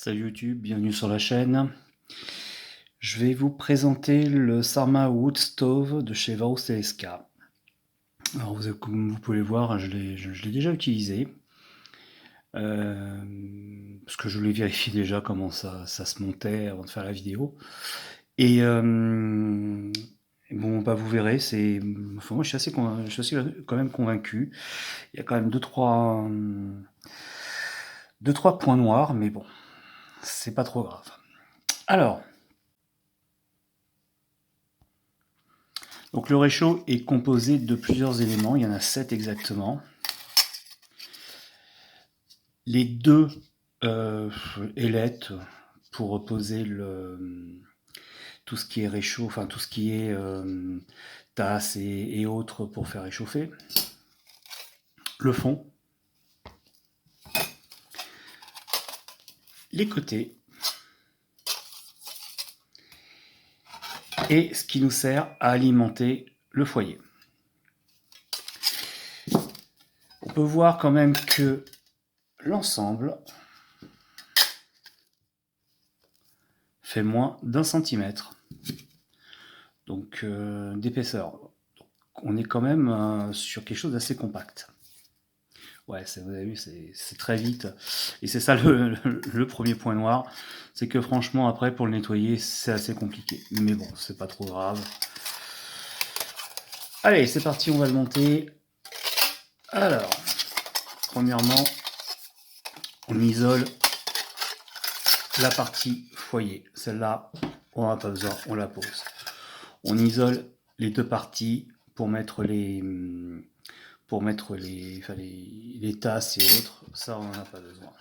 Salut YouTube, bienvenue sur la chaîne. Je vais vous présenter le Sarma Wood Stove de chez Varus TSK. Alors comme vous pouvez le voir, je l'ai déjà utilisé. Parce que je voulais vérifier déjà comment ça se montait avant de faire la vidéo. Et bon, bah vous verrez, enfin, moi je suis quand même convaincu. Il y a quand même deux trois points noirs, mais bon, c'est pas trop grave. Alors, donc le réchaud est composé de plusieurs éléments, il y en a 7 exactement. Les deux ailettes pour poser tout ce qui est réchaud, enfin tout ce qui est tasse et autres pour faire réchauffer. Le fond. Les côtés. Et ce qui nous sert à alimenter le foyer. On peut voir quand même que l'ensemble fait moins d'1 centimètre donc d'épaisseur. On est quand même sur quelque chose d'assez compact. Ouais, vous avez vu, c'est très vite. Et c'est ça le premier point noir. C'est que franchement, après, pour le nettoyer, c'est assez compliqué. Mais bon, c'est pas trop grave. Allez, c'est parti, on va le monter. Alors, premièrement, on isole la partie foyer. Celle-là, on n'en a pas besoin, on la pose. On isole les deux parties pour mettre les tasses et autres. Ça, on n'en a pas besoin.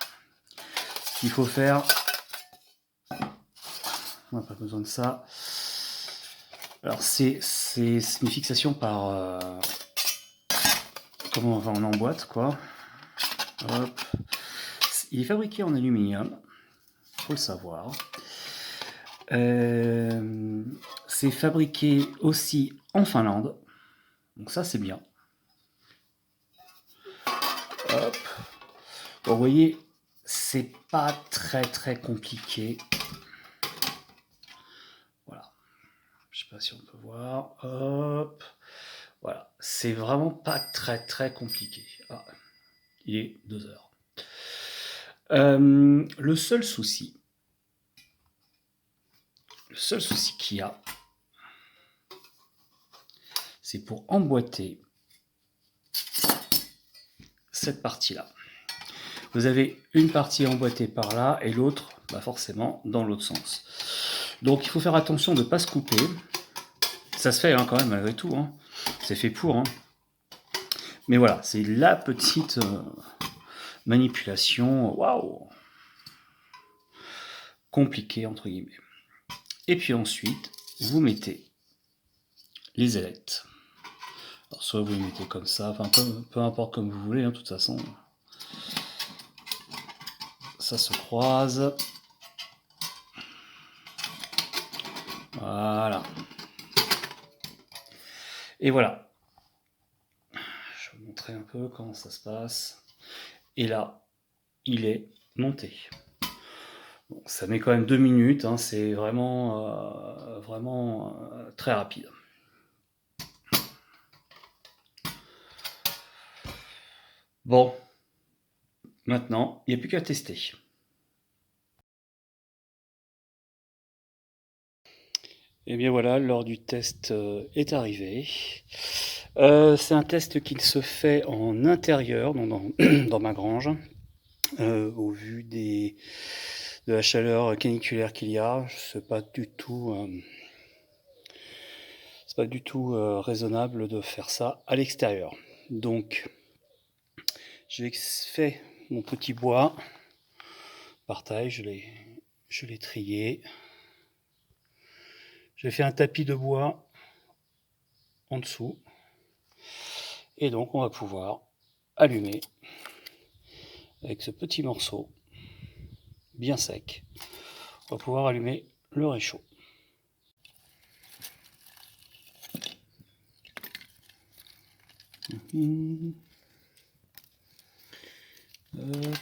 Ce qu'il faut faire, on n'a pas besoin de ça. Alors c'est une fixation par comment on emboîte quoi. Hop. Il est fabriqué en aluminium, faut le savoir. C'est fabriqué aussi en Finlande, donc ça c'est bien. Hop. Bon, vous voyez, c'est pas très compliqué. Voilà. Je sais pas si on peut voir. Hop. Voilà. C'est vraiment pas très compliqué. Ah, il est 2 heures. Le seul souci qu'il y a, c'est pour emboîter cette partie-là. Vous avez une partie emboîtée par là et l'autre, bah forcément, dans l'autre sens. Donc il faut faire attention de ne pas se couper. Ça se fait hein, quand même malgré tout. Hein. C'est fait pour. Hein. Mais voilà, c'est la petite manipulation. Waouh, compliquée entre guillemets. Et puis ensuite, vous mettez les ailettes. Alors soit vous les mettez comme ça, enfin peu importe comme vous voulez, hein, de toute façon. Ça se croise. Voilà. Et voilà. Je vais vous montrer un peu comment ça se passe. Et là, il est monté. Bon, ça met quand même 2 minutes, hein, c'est vraiment très rapide. Bon, maintenant, il n'y a plus qu'à tester. Et bien voilà, l'heure du test est arrivée. C'est un test qui se fait en intérieur, dans ma grange, au vu de la chaleur caniculaire qu'il y a. C'est pas du tout raisonnable de faire ça à l'extérieur. Donc, j'ai fait mon petit bois par taille, je l'ai trié. J'ai fait un tapis de bois en dessous. Et donc on va pouvoir allumer avec ce petit morceau bien sec. On va pouvoir allumer le réchaud. Hop.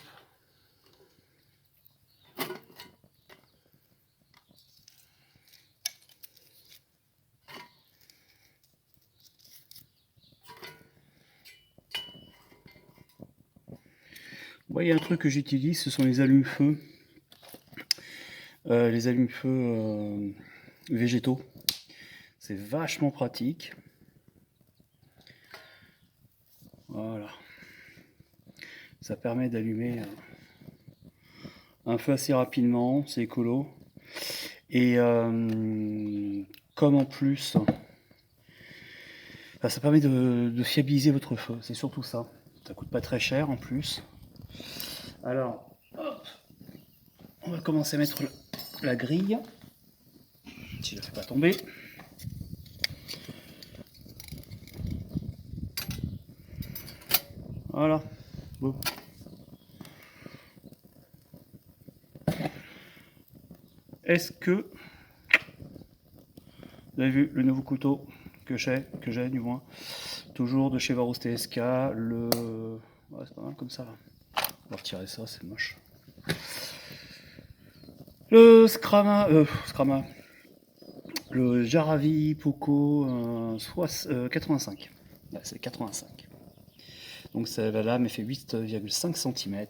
Ouais, il y a un truc que j'utilise, ce sont les allumes-feu. Les allumes-feu végétaux. C'est vachement pratique. Voilà. Ça permet d'allumer un feu assez rapidement, c'est écolo. Et comme en plus, ça permet de fiabiliser votre feu, c'est surtout ça. Ça coûte pas très cher en plus. Alors, hop, on va commencer à mettre la grille, si je ne la fais pas tomber. Voilà. Bon. Est-ce que vous avez vu le nouveau couteau que j'ai du moins, toujours de chez Varos TSK, le... Ouais, c'est pas mal comme ça là. On va retirer ça, c'est moche. Le Scrama, le Jaravi Poco 85. Là, c'est 85. Donc la lame fait 8,5 cm.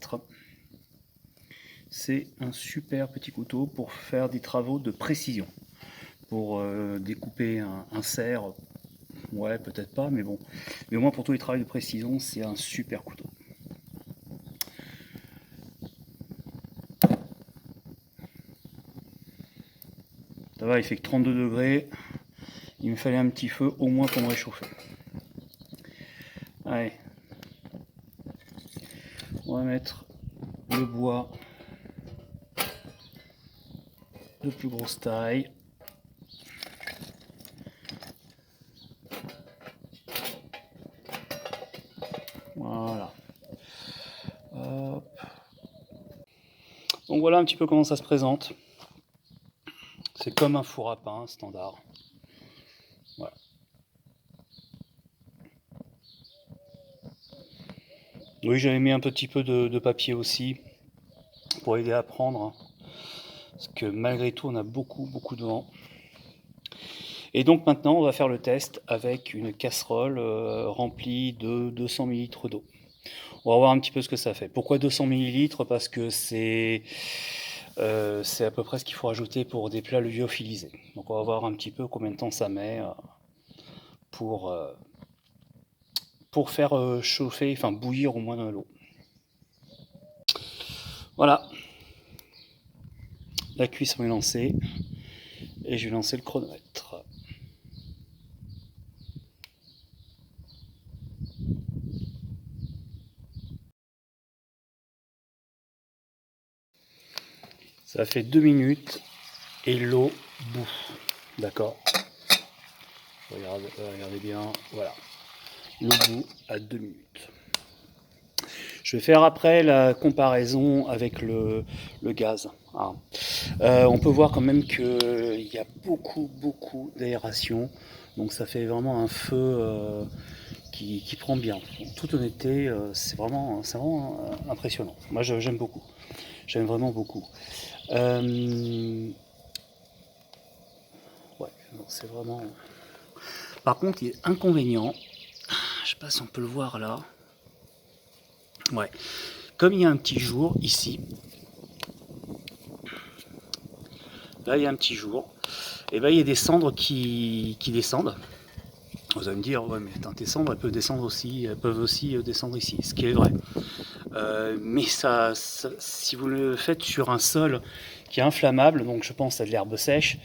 C'est un super petit couteau pour faire des travaux de précision. Pour découper un cerf, ouais, peut-être pas, mais bon. Mais au moins pour tous les travaux de précision, c'est un super couteau. Ça va, il fait que 32 degrés. Il me fallait un petit feu au moins pour me réchauffer. Allez. On va mettre le bois de plus grosse taille. Voilà. Hop. Donc voilà un petit peu comment ça se présente. C'est comme un four à pain standard. Voilà. Oui, j'avais mis un petit peu de papier aussi pour aider à prendre. Parce que malgré tout, on a beaucoup de vent. Et donc maintenant, on va faire le test avec une casserole remplie de 200 ml d'eau. On va voir un petit peu ce que ça fait. Pourquoi 200 ml? Parce que c'est à peu près ce qu'il faut rajouter pour des plats lyophilisés. Donc on va voir un petit peu combien de temps ça met pour faire chauffer, enfin bouillir au moins de l'eau. Voilà, la cuisson est lancée et je vais lancer le chronomètre. Ça fait 2 minutes et l'eau bouffe. D'accord. Regardez bien, voilà. L'eau bout à 2 minutes. Je vais faire après la comparaison avec le gaz. On peut voir quand même qu'il y a beaucoup d'aération. Donc ça fait vraiment un feu qui prend bien. En toute honnêteté, c'est vraiment impressionnant. Moi j'aime beaucoup. J'aime vraiment beaucoup. Ouais, c'est vraiment... Par contre, il y a inconvénient. Je sais pas si on peut le voir là. Ouais. Comme il y a un petit jour ici, là il y a un petit jour, et ben il y a des cendres qui descendent. Vous allez me dire, ouais mais attends, tes cendres elles peuvent aussi descendre ici, ce qui est vrai. Mais ça, si vous le faites sur un sol qui est inflammable, donc je pense à de l'herbe sèche,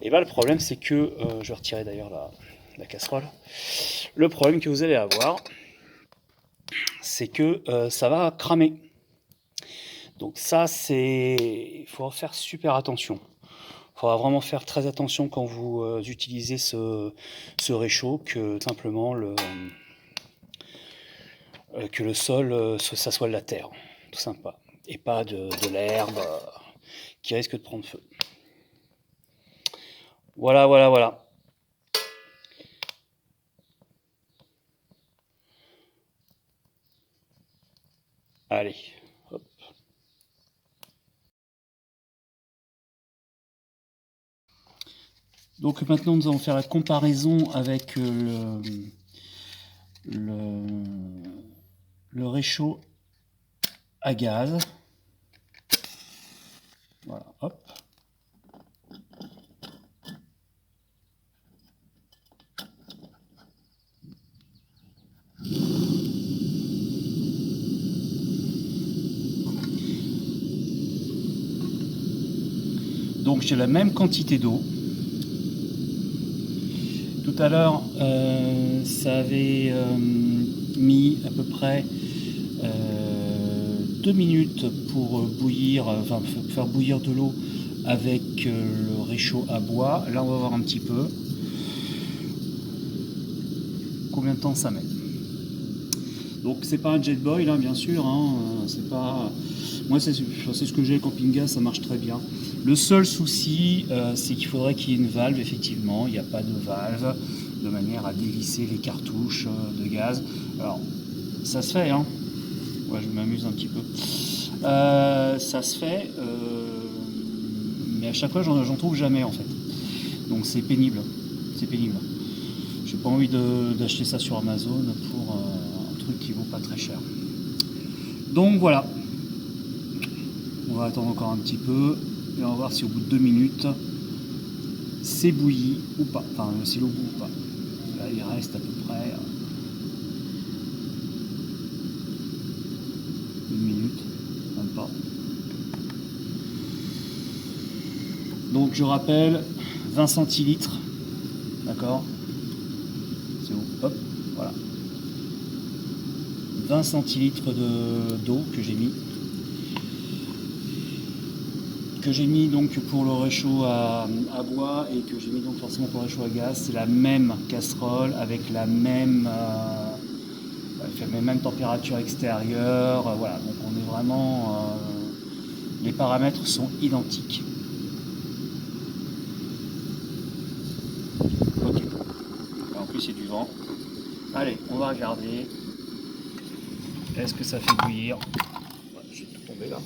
et ben le problème c'est que, je vais retirer d'ailleurs la casserole, le problème que vous allez avoir, c'est que ça va cramer. Donc ça, il faut faire super attention. Il faudra vraiment faire très attention quand vous utilisez ce réchaud, que simplement que le sol, ça soit de la terre, tout sympa, et pas de l'herbe qui risque de prendre feu. Voilà. Allez, hop. Donc maintenant, nous allons faire la comparaison avec le réchaud à gaz. Voilà, hop. Donc j'ai la même quantité d'eau. Tout à l'heure, ça avait mis à peu près 2 minutes pour bouillir, enfin faire bouillir de l'eau avec le réchaud à bois. Là, on va voir un petit peu combien de temps ça met. Donc c'est pas un jet boil, hein, bien sûr. C'est pas. Moi, c'est ce que j'ai camping-gaz, ça marche très bien. Le seul souci, c'est qu'il faudrait qu'il y ait une valve. Effectivement, il n'y a pas de valve de manière à dévisser les cartouches de gaz. Alors, ça se fait, hein. Ouais, je m'amuse un petit peu. Ça se fait, mais à chaque fois, j'en trouve jamais en fait. Donc c'est pénible. C'est pénible. J'ai pas envie d'acheter ça sur Amazon pour un truc qui vaut pas très cher. Donc voilà. On va attendre encore un petit peu et on va voir si au bout de 2 minutes c'est bouilli ou pas. Enfin, c'est l'eau bout ou pas. Là, il reste à peu près 1 minute, même pas. Donc je rappelle 20 centilitres, d'accord. C'est où? Hop, voilà. 20 centilitres d'eau que j'ai mis. Que j'ai mis donc pour le réchaud à bois et que j'ai mis donc forcément pour le réchaud à gaz. C'est la même casserole avec la même température extérieure. Voilà, donc on est vraiment. Les paramètres sont identiques. Ok. En plus, il y a du vent. Allez, on va regarder. Est-ce que ça fait bouillir? Ouais, je suis tout tombé là.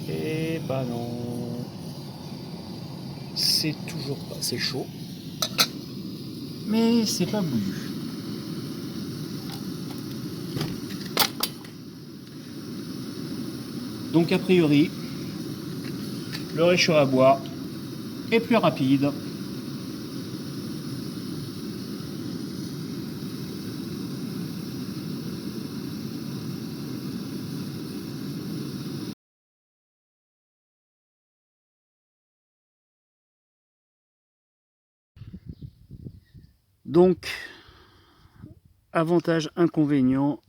Et bah non. C'est toujours pas. C'est chaud. Mais c'est pas bouillu. Donc a priori, le réchaud à bois est plus rapide. Donc, avantage, inconvénient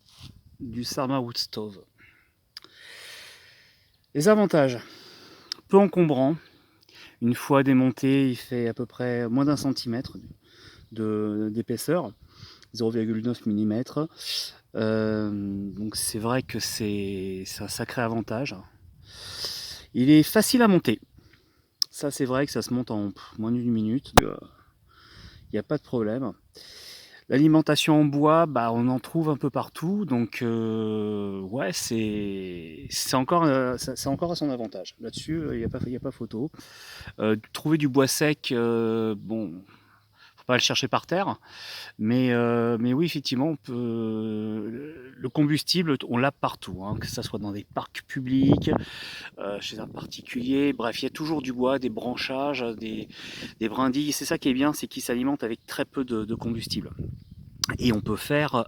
du Sarma Wood Stove. Les avantages, peu encombrant. Une fois démonté, il fait à peu près moins d'1 centimètre d'épaisseur, 0,9 mm. Donc c'est vrai que c'est un sacré avantage. Il est facile à monter. Ça c'est vrai que ça se monte en moins d'1 minute. Il n'y a pas de problème. L'alimentation en bois, bah, on en trouve un peu partout, donc ouais, c'est encore à son avantage. Là-dessus, il n'y a pas photo. Trouver du bois sec, bon, faut pas le chercher par terre, mais oui, effectivement, le combustible, on l'a partout, hein, que ça soit dans des parcs publics, chez un particulier, bref, il y a toujours du bois, des branchages, des brindilles. C'est ça qui est bien, c'est qu'ils s'alimentent avec très peu de combustible. Et on peut faire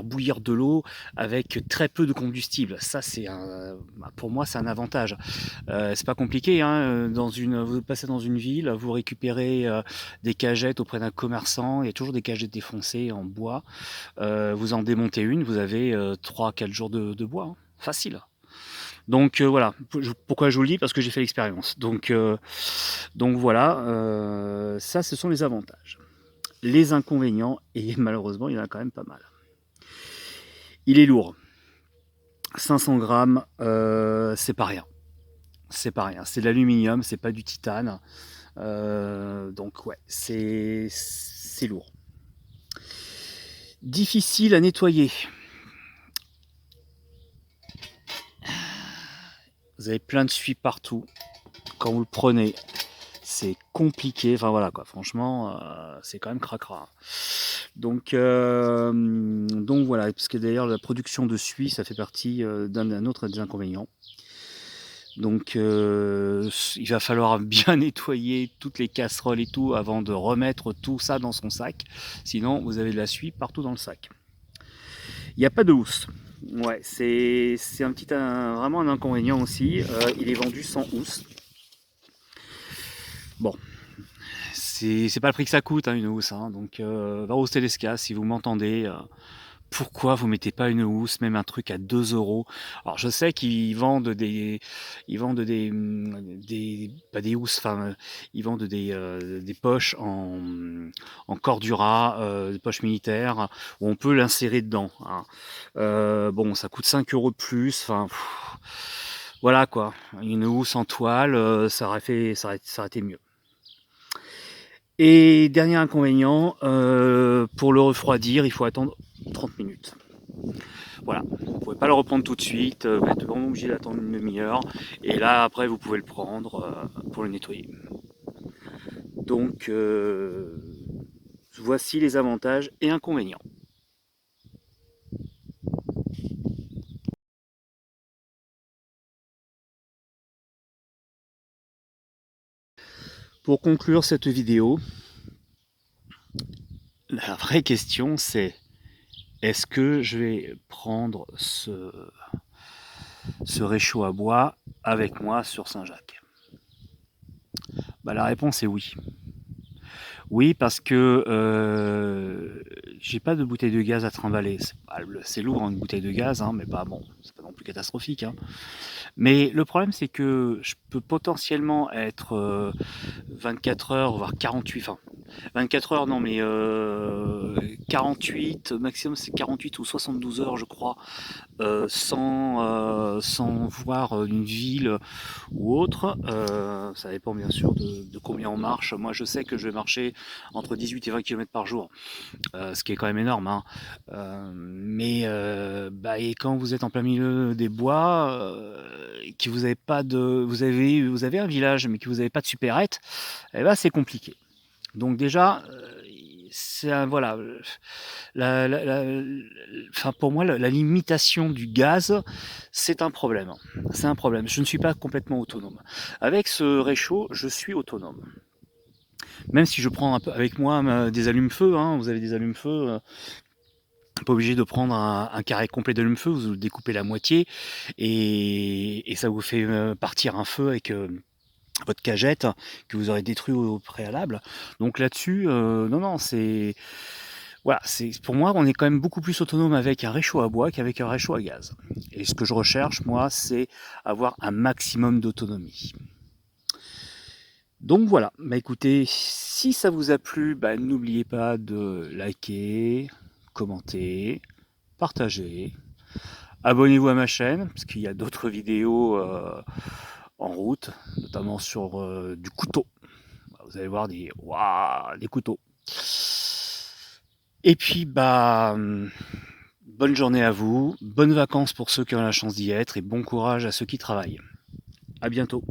bouillir de l'eau avec très peu de combustible. Ça, pour moi, c'est un avantage. C'est pas compliqué, hein. Vous passez dans une ville, vous récupérez des cagettes auprès d'un commerçant. Il y a toujours des cagettes défoncées en bois. Vous en démontez une, vous avez 3-4 jours de bois, hein. Facile. Donc voilà. Pourquoi je vous le dis? Parce que j'ai fait l'expérience. Donc voilà. Ça, ce sont les avantages. Les inconvénients, et malheureusement, il y en a quand même pas mal. Il est lourd. 500 grammes, c'est pas rien. C'est pas rien. C'est de l'aluminium, c'est pas du titane. Donc ouais, c'est lourd. Difficile à nettoyer. Vous avez plein de suie partout. Quand vous le prenez, c'est compliqué. Enfin voilà quoi, franchement, c'est quand même cracra. Donc voilà, parce que d'ailleurs la production de suie, ça fait partie d'un autre des inconvénients. Donc il va falloir bien nettoyer toutes les casseroles et tout avant de remettre tout ça dans son sac. Sinon, vous avez de la suie partout dans le sac. Il n'y a pas de housse. Ouais, c'est vraiment un inconvénient aussi. Il est vendu sans housse. Bon, c'est pas le prix que ça coûte, hein, une housse. Hein. Donc, Varros Telesca, si vous m'entendez, pourquoi vous mettez pas une housse, même un truc à 2 euros? Alors, je sais qu'ils vendent pas des housses, enfin, ils vendent des poches en cordura, des poches militaires, où on peut l'insérer dedans. Hein. Bon, ça coûte 5 euros de plus. Enfin, voilà quoi. Une housse en toile, ça aurait été mieux. Et dernier inconvénient, pour le refroidir, il faut attendre 30 minutes. Voilà, vous ne pouvez pas le reprendre tout de suite, vous êtes vraiment obligé d'attendre une demi-heure. Et là, après, vous pouvez le prendre pour le nettoyer. Donc, voici les avantages et inconvénients. Pour conclure cette vidéo, la vraie question c'est: est-ce que je vais prendre ce réchaud à bois avec moi sur Saint-Jacques? Bah, la réponse est oui. Oui, parce que j'ai pas de bouteille de gaz à trimballer. C'est lourd, hein, une bouteille de gaz, hein, mais pas bon, c'est pas non plus catastrophique. Hein. Mais le problème, c'est que je peux potentiellement être 24 heures, voire 48, enfin 24 heures, non, mais 48, maximum c'est 48 ou 72 heures, je crois, sans voir une ville ou autre. Ça dépend bien sûr de combien on marche. Moi, je sais que je vais marcher entre 18 et 20 km par jour, ce qui est quand même énorme. Hein. Et quand vous êtes en plein milieu des bois, que vous avez pas de, vous avez un village, mais que vous n'avez pas de supérette, eh ben, c'est compliqué. Donc déjà, voilà. Enfin, pour moi, la limitation du gaz, c'est un problème. C'est un problème. Je ne suis pas complètement autonome. Avec ce réchaud, je suis autonome. Même si je prends un peu avec moi des allumes-feu, hein, vous avez des allumes-feu, pas obligé de prendre un carré complet d'allume-feu, vous découpez la moitié et ça vous fait partir un feu avec votre cagette que vous aurez détruit au préalable. Donc là-dessus, non, c'est... Voilà, pour moi, on est quand même beaucoup plus autonome avec un réchaud à bois qu'avec un réchaud à gaz. Et ce que je recherche, moi, c'est avoir un maximum d'autonomie. Donc voilà, bah écoutez, si ça vous a plu, bah, n'oubliez pas de liker, commenter, partager, abonnez-vous à ma chaîne, parce qu'il y a d'autres vidéos en route, notamment sur du couteau. Vous allez voir des couteaux. Et puis, bonne journée à vous, bonnes vacances pour ceux qui ont la chance d'y être, et bon courage à ceux qui travaillent. À bientôt.